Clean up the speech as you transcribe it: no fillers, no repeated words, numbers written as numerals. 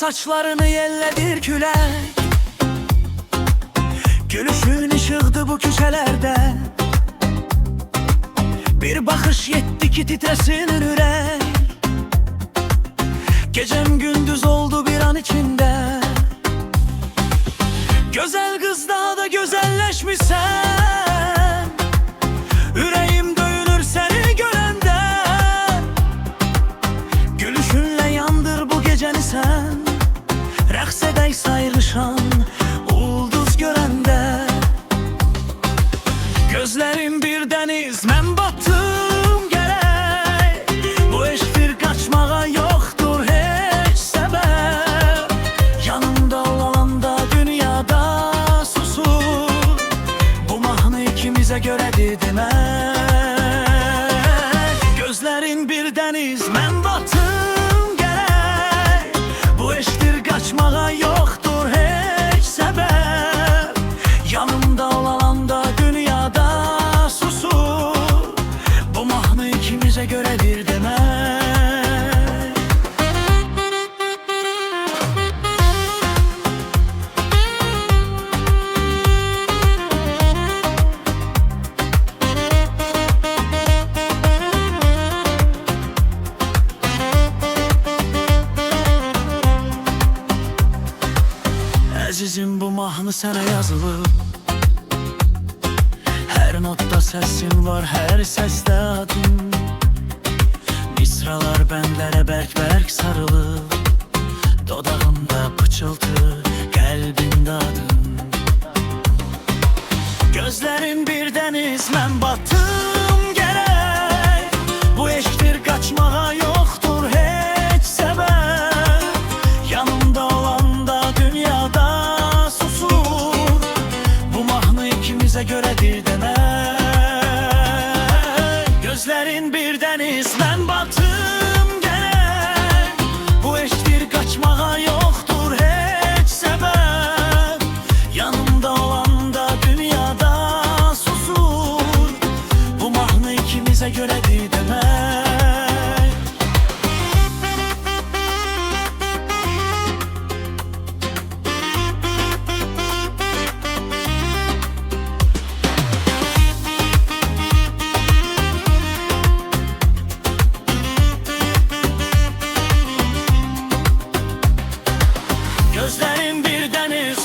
saçlarını yelledir külək. Gülüşün ışıqdı bu küçəlerde. Bir baxış yetti ki titresin ürək. Gecem gündüz oldu bir an içinde. Güzel kız daha da güzelleşmişsen. Yüreğim döyünür seni görende. Gülüşünle yandır bu geceni sen. Rəqs edək sayrışan ulduz görende. Gözlerim bir deniz, mən battım gerek. Bu eşkdir kaçmağa yoktur hiç sebep. Yanımda olanda dünyada susur. Bu mahnı ikimize göredir demek. Gözlerin bir deniz, mən battım gerek. Bu eşkdir kaçmağa yoktur hiç sebep. Yanımda olanda dünyada susur. Bu mahnı ikimize göredir demek. Əzizim, bu mahnı sənə yazılıb. Her notta sesin var, her səsdə adın. Misralar bəndlərə bərk-bərk sarılıb. Dodağımda pıçıltı, qəlbimdə adın. Gözlərin bir dəniz, mən battım gerek. Bu eşkdir kaçmağa yoktur hiç sebep. Yanımda olanda dünyada susur. Bu mahnı ikimize göredir demek. Gözlerin bir deniz, mən battım gerek. Bu eşkdir kaçmağa yoktur hiç sebep. Yanımda olanda dünyada susur. Bu mahnı ikimize göredir demek. Gözlerin bir deniz,